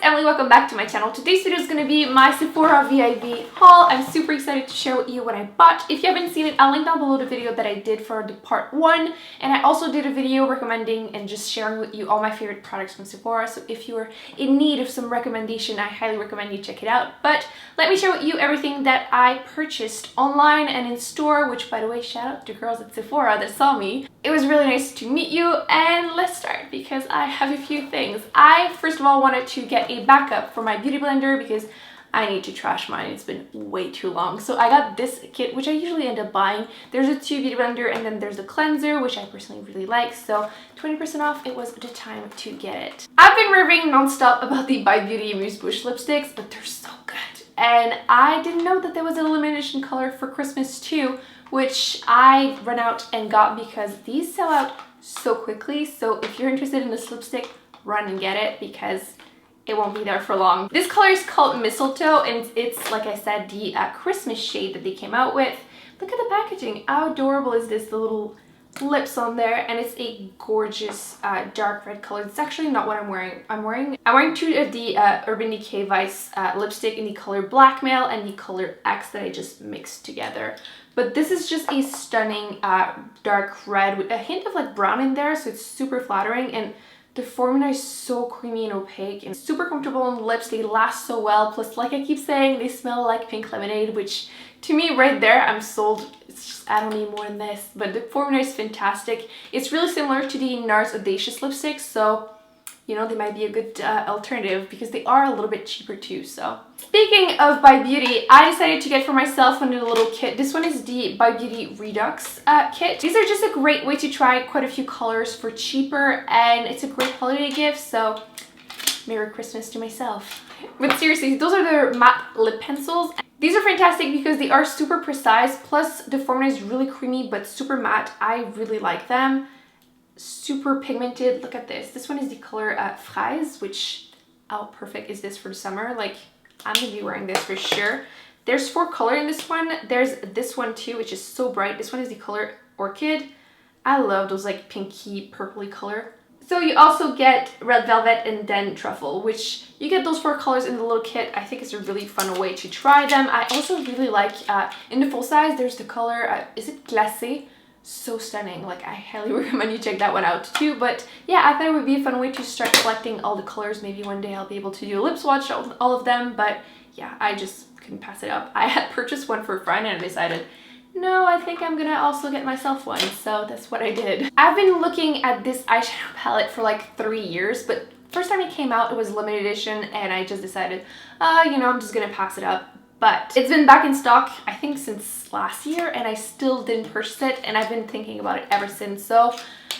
Emily, welcome back to my channel. Today's video is going to be my Sephora VIB haul. I'm super excited to share with you what I bought. If you haven't seen it, I'll link down below the video that I did for the part 1, and I also did a video recommending and just sharing with you all my favorite products from Sephora. So if you're in need of some recommendation, I highly recommend you check it out. But let me share with you everything that I purchased online and in store, which, by the way, shout out to girls at Sephora that saw me. It was really nice to meet you, and let's start because I have a few things. I first of all wanted to get a backup for my beauty blender because I need to trash mine. It's been way too long. So I got this kit, which I usually end up buying. There's a 2 beauty blender and then there's a cleanser, which I personally really like. So 20% off, it was the time to get it. I've been raving nonstop about the by Beauty Amuse Bouche lipsticks, but they're so good. And I didn't know that there was a limited edition color for Christmas too, which I ran out and got because these sell out so quickly. So if you're interested in this lipstick, run and get it because it won't be there for long. This color is called Mistletoe, and it's, like I said, the Christmas shade that they came out with. Look at the packaging. How adorable is this? The little lips on there, and it's a gorgeous dark red color. It's actually not what I'm wearing. I'm wearing two of the Urban Decay Vice lipstick in the color Blackmail and the color X that I just mixed together. But this is just a stunning dark red with a hint of like brown in there, so it's super flattering. And the formula is so creamy and opaque and super comfortable on the lips. They last so well. Plus, like I keep saying, they smell like pink lemonade, which to me right there, I'm sold. It's just, I don't need more than this. But the formula is fantastic. It's really similar to the NARS Audacious lipsticks. So, you know, they might be a good alternative because they are a little bit cheaper too. So speaking of by Beauty, I decided to get for myself one little kit. This one is the by Beauty Redux kit. These are just a great way to try quite a few colors for cheaper, and it's a great holiday gift. So Merry Christmas to myself. But seriously, those are their matte lip pencils. These are fantastic because they are super precise, plus the formula is really creamy but super matte. I really like them. Super pigmented. Look at this. This one is the color Fraise, which, how perfect is this for the summer? Like, I'm gonna be wearing this for sure. There's 4 colors in this one. There's this one too, which is so bright. This one is the color Orchid. I love those like pinky purpley color. So you also get Red Velvet and then Truffle, which you get those 4 colors in the little kit. I think it's a really fun way to try them. I also really like, in the full size, there's the color, is it Glacé? So stunning. Like, I highly recommend you check that one out too. But yeah, I thought it would be a fun way to start collecting all the colors. Maybe one day I'll be able to do a lip swatch on all of them, but yeah, I just couldn't pass it up. I had purchased one for a friend and I decided, no, I think I'm gonna also get myself one, so that's what I did. I've been looking at this eyeshadow palette for like 3 years, but first time it came out, it was limited edition, and I just decided, you know, I'm just gonna pass it up. But it's been back in stock, I think, since last year, and I still didn't purchase it, and I've been thinking about it ever since. So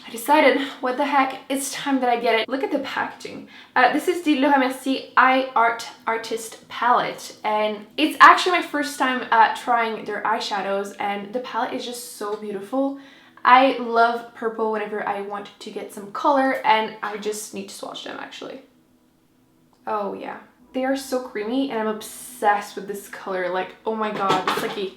I decided, what the heck, it's time that I get it. Look at the packaging. This is the Le Remercie Eye Art Artist palette, and it's actually my first time trying their eyeshadows, and the palette is just so beautiful. I love purple whenever I want to get some color, and I just need to swatch them actually. Oh yeah. They are so creamy, and I'm obsessed with this color. Like, oh my god, it's like a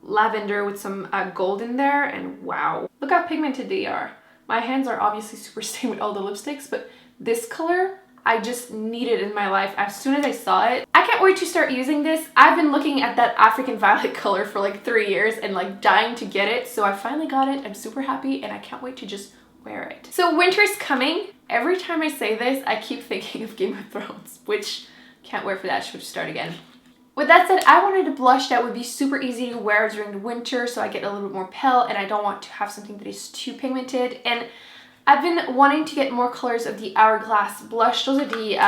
lavender with some gold in there, and wow. Look how pigmented they are. My hands are obviously super stained with all the lipsticks, but this color, I just need it in my life as soon as I saw it. I can't wait to start using this. I've been looking at that African violet color for like 3 years and like dying to get it, so I finally got it. I'm super happy, and I can't wait to just wear it. So winter's coming. Every time I say this, I keep thinking of Game of Thrones, which can't wait for that show to start again. With that said, I wanted a blush that would be super easy to wear during the winter, so I get a little bit more pale, and I don't want to have something that is too pigmented. And I've been wanting to get more colors of the Hourglass blush. Those are the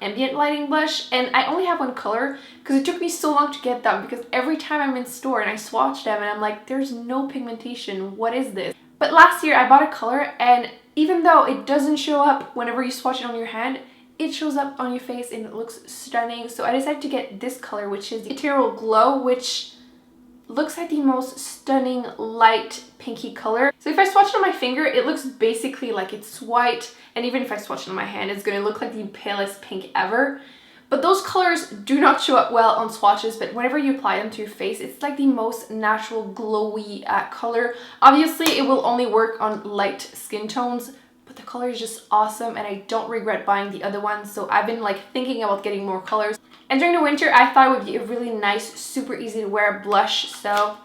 ambient lighting blush, and I only have one color because it took me so long to get them, because every time I'm in store and I swatch them and I'm like, there's no pigmentation, what is this? But last year I bought a color, and even though it doesn't show up whenever you swatch it on your hand, it shows up on your face and it looks stunning. So I decided to get this color, which is the Ethereal Glow, which looks like the most stunning light pinky color. So if I swatch it on my finger, it looks basically like it's white, and even if I swatch it on my hand, it's gonna look like the palest pink ever. But those colors do not show up well on swatches, but whenever you apply them to your face, it's like the most natural glowy color. Obviously, it will only work on light skin tones, but the color is just awesome and I don't regret buying the other one. So I've been like thinking about getting more colors. And during the winter, I thought it would be a really nice, super easy to wear blush. So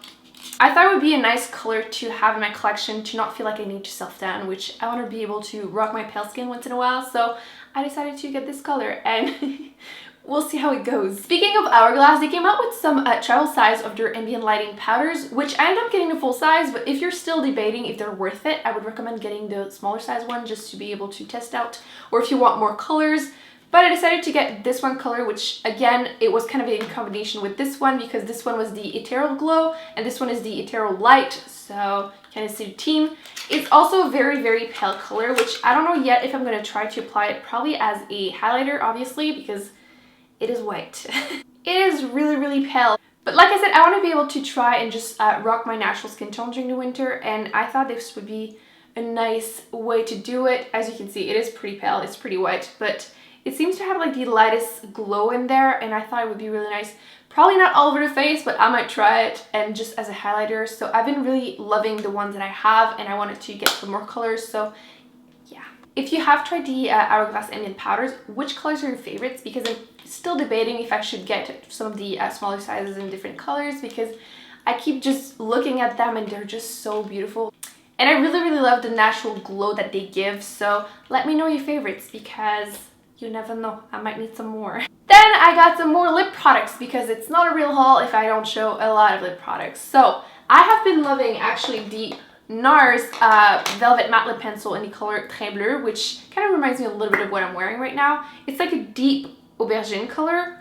I thought it would be a nice color to have in my collection to not feel like I need to self-tan, which I want to be able to rock my pale skin once in a while. So I decided to get this color and we'll see how it goes. Speaking of Hourglass, they came out with some travel size of their ambient lighting powders, which I ended up getting the full size, but if you're still debating if they're worth it, I would recommend getting the smaller size one just to be able to test out, or if you want more colors. But I decided to get this one color, which again, it was kind of in combination with this one because this one was the Ethereal Glow and this one is the Ethereal Light. So kind of see the team. It's also a very, very pale color, which I don't know yet if I'm going to try to apply it probably as a highlighter, obviously, because it is white. It is really, really pale. But like I said, I want to be able to try and just rock my natural skin tone during the winter, and I thought this would be a nice way to do it. As you can see, it is pretty pale, it's pretty white, but it seems to have like the lightest glow in there, and I thought it would be really nice. Probably not all over the face, but I might try it and just as a highlighter. So I've been really loving the ones that I have, and I wanted to get some more colors, so yeah. If you have tried the Hourglass ambient powders, which colors are your favorites? Because I'm still debating if I should get some of the smaller sizes in different colors, because I keep just looking at them and they're just so beautiful. And I really, really love the natural glow that they give, so let me know your favorites because you never know, I might need some more. Then I got some more lip products because it's not a real haul if I don't show a lot of lip products. So I have been loving actually the NARS Velvet Matte Lip Pencil in the color Très Bleu, which kind of reminds me a little bit of what I'm wearing right now. It's like a deep aubergine color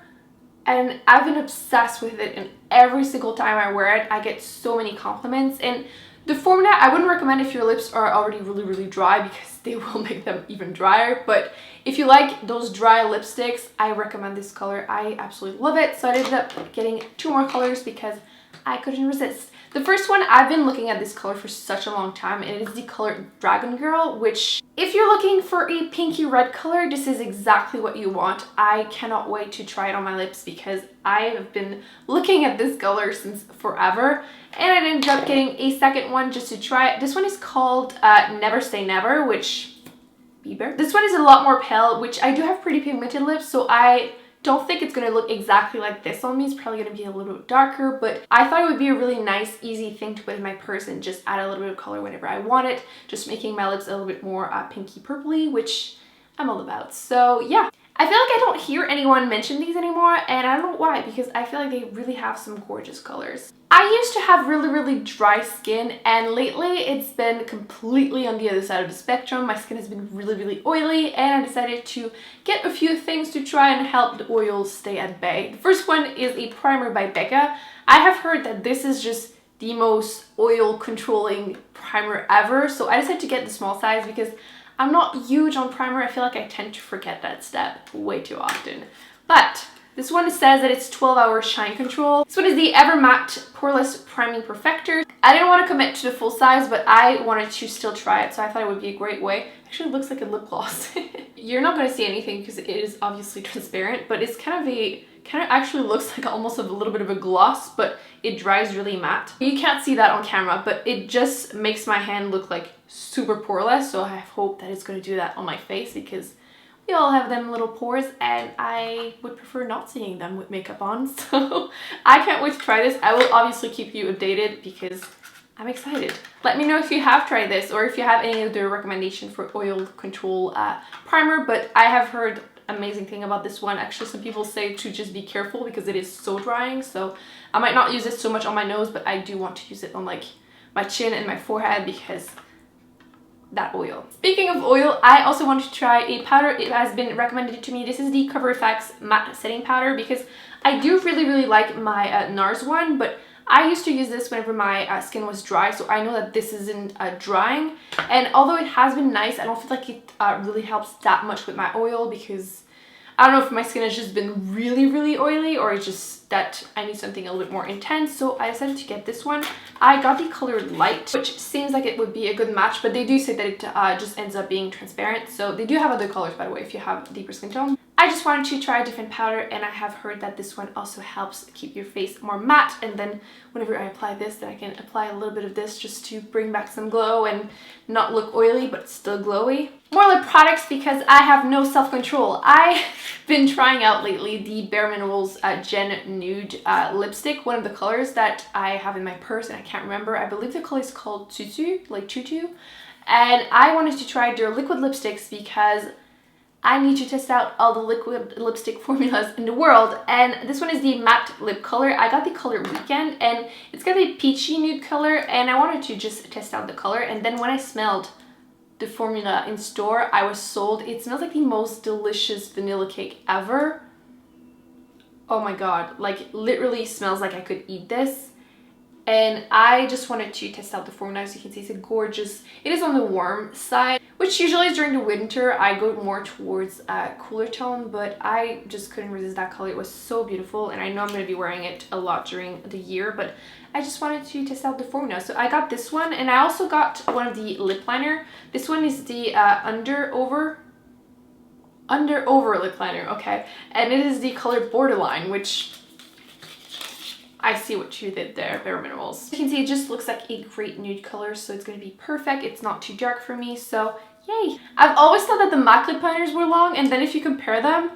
and I've been obsessed with it, and every single time I wear it I get so many compliments. And the formula I wouldn't recommend if your lips are already really, really dry because they will make them even drier. But if you like those dry lipsticks, I recommend this color. I absolutely love it. So I ended up getting 2 more colors because I couldn't resist. The first one, I've been looking at this color for such a long time, and it is the color Dragon Girl, which if you're looking for a pinky red color, this is exactly what you want. I cannot wait to try it on my lips because I have been looking at this color since forever, and I ended up getting a second one just to try it. This one is called Never Say Never, which Bieber. This one is a lot more pale, which I do have pretty pigmented lips, so I don't think it's going to look exactly like this on me. It's probably going to be a little bit darker, but I thought it would be a really nice, easy thing to put in my purse and just add a little bit of color whenever I want it, just making my lips a little bit more pinky purpley, which I'm all about. So yeah, I feel like I don't hear anyone mention these anymore, and I don't know why, because I feel like they really have some gorgeous colors. I used to have really, really dry skin, and lately it's been completely on the other side of the spectrum. My skin has been really, really oily, and I decided to get a few things to try and help the oils stay at bay. The first one is a primer by Becca. I have heard that this is just the most oil controlling primer ever, so I decided to get the small size because I'm not huge on primer. I feel like I tend to forget that step way too often. But this one says that it's 12-hour shine control. This one is the Ever Matte Poreless Priming Perfector. I didn't want to commit to the full size, but I wanted to still try it, so I thought it would be a great way. Actually, it looks like a lip gloss. You're not going to see anything because it is obviously transparent, but it's kind of actually looks like almost a little bit of a gloss, but it dries really matte. You can't see that on camera, but it just makes my hand look like super poreless, so I hope that it's going to do that on my face because we all have them little pores and I would prefer not seeing them with makeup on. So I can't wait to try this. I will obviously keep you updated because I'm excited. Let me know if you have tried this or if you have any other recommendation for oil control primer, but I have heard amazing thing about this one. Actually, some people say to just be careful because it is so drying, so I might not use it so much on my nose, but I do want to use it on like my chin and my forehead because that oil. Speaking of oil, I also want to try a powder. It has been recommended to me. This is the Cover FX Matte Setting Powder because I do really, really like my NARS one, but I used to use this whenever my skin was dry, so I know that this isn't drying. And although it has been nice, I don't feel like it really helps that much with my oil because I don't know if my skin has just been really, really oily or it's just that I need something a little bit more intense. So I decided to get this one. I got the color Light, which seems like it would be a good match, but they do say that it just ends up being transparent. So they do have other colors, by the way, if you have deeper skin tone. I just wanted to try a different powder, and I have heard that this one also helps keep your face more matte. And then whenever I apply this, then I can apply a little bit of this just to bring back some glow and not look oily, but still glowy. More lip products because I have no self-control. I've been trying out lately the Bare Minerals Gen Nude lipstick, one of the colors that I have in my purse and I can't remember. I believe the color is called Tutu, like Tutu. And I wanted to try their liquid lipsticks because I need to test out all the liquid lipstick formulas in the world. And this one is the matte lip color. I got the color Weekend and it's got a peachy nude color and I wanted to just test out the color. And then when I smelled the formula in store, I was sold. It smells like the most delicious vanilla cake ever. Oh my god, like literally smells like I could eat this. And I just wanted to test out the formula. As you can see, it's a gorgeous, it is on the warm side, which usually is during the winter. I go more towards a cooler tone, but I just couldn't resist that color. It was so beautiful and I know I'm going to be wearing it a lot during the year, but I just wanted to test out the formula. So I got this one and I also got one of the lip liner. This one is the under over lip liner, okay? And it is the color Borderline, which I see what you did there, Bare Minerals. You can see it just looks like a great nude color, so it's going to be perfect. It's not too dark for me, so yay. I've always thought that the MAC lip liners were long, and then if you compare them,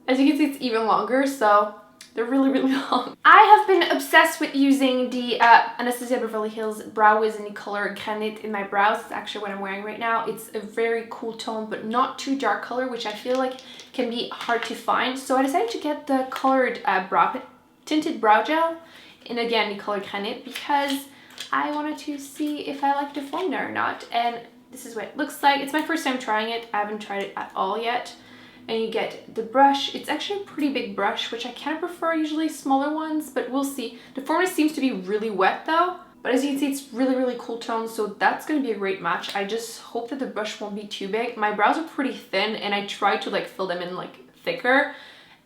as you can see, it's even longer, so they're really, really long. I have been obsessed with using the Anastasia Beverly Hills Brow Wiz in the color Granite in my brows. It's actually what I'm wearing right now. It's a very cool tone, but not too dark color, which I feel like can be hard to find. So I decided to get the colored tinted brow gel in, again, the color Granite because I wanted to see if I like the formula or not. And this is what it looks like. It's my first time trying it. I haven't tried it at all yet. And you get the brush. It's actually a pretty big brush, which I kind of prefer usually smaller ones, but we'll see. The formula seems to be really wet though, but as you can see, it's really, really cool tone, so that's going to be a great match. I just hope that the brush won't be too big. My brows are pretty thin and I try to like fill them in like thicker,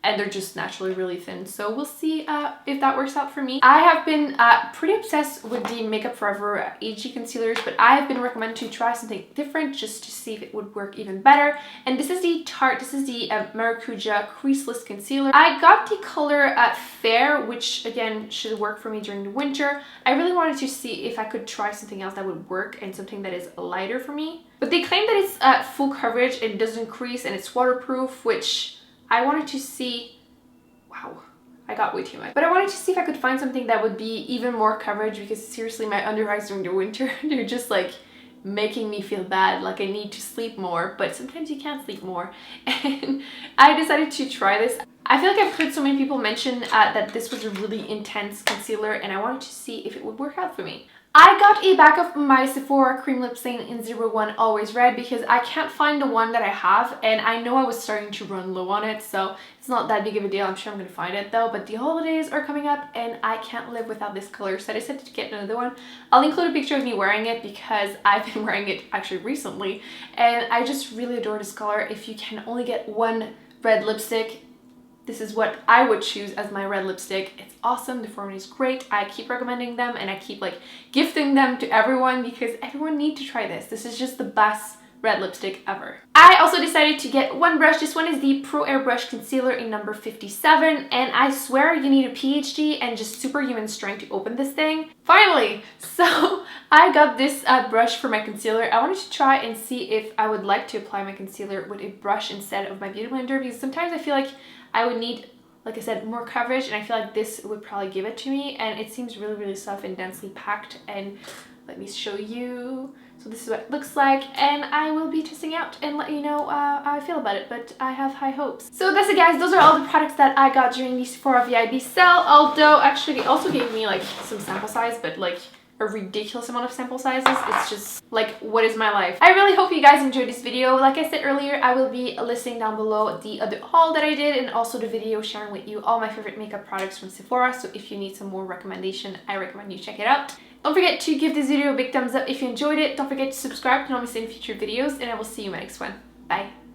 and they're just naturally really thin, so we'll see if that works out for me. I have been pretty obsessed with the Makeup Forever HG concealers, but I have been recommended to try something different just to see if it would work even better. And this is the Maracuja Creaseless Concealer. I got the color Fair, which again should work for me during the winter. I really wanted to see if I could try something else that would work and something that is lighter for me. But they claim that it's full coverage and doesn't crease and it's waterproof, which I wanted to see, wow, I got way too much. But I wanted to see if I could find something that would be even more coverage because seriously, my under eyes during the winter, they're just like making me feel bad, like I need to sleep more, but sometimes you can't sleep more. And I decided to try this. I feel like I've heard so many people mention that this was a really intense concealer and I wanted to see if it would work out for me. I got a backup of my Sephora Cream Lip Stain in 01 Always Red because I can't find the one that I have and I know I was starting to run low on it, so it's not that big of a deal. I'm sure I'm going to find it though, but the holidays are coming up and I can't live without this color, so I decided to get another one. I'll include a picture of me wearing it because I've been wearing it actually recently and I just really adore this color. If you can only get one red lipstick, this is what I would choose as my red lipstick. It's awesome. The formula is great. I keep recommending them and I keep like gifting them to everyone because everyone needs to try this. This is just the best red lipstick ever. I also decided to get one brush. This one is the Pro Airbrush Concealer in number 57 and I swear you need a PhD and just superhuman strength to open this thing. Finally! So I got this brush for my concealer. I wanted to try and see if I would like to apply my concealer with a brush instead of my beauty blender because sometimes I feel like I would need, like I said, more coverage and I feel like this would probably give it to me, and it seems really, really soft and densely packed. And let me show you. So this is what it looks like and I will be testing out and let you know how I feel about it, but I have high hopes. So that's it guys, those are all the products that I got during the Sephora VIB sale, although actually they also gave me like some sample size, but like a ridiculous amount of sample sizes. It's just like, what is my life? I really hope you guys enjoyed this video. Like I said earlier, I will be listing down below the other haul that I did and also the video sharing with you all my favorite makeup products from Sephora. So if you need some more recommendation, I recommend you check it out. Don't forget to give this video a big thumbs up if you enjoyed it. Don't forget to subscribe to not miss any future videos and I will see you in my next one. Bye!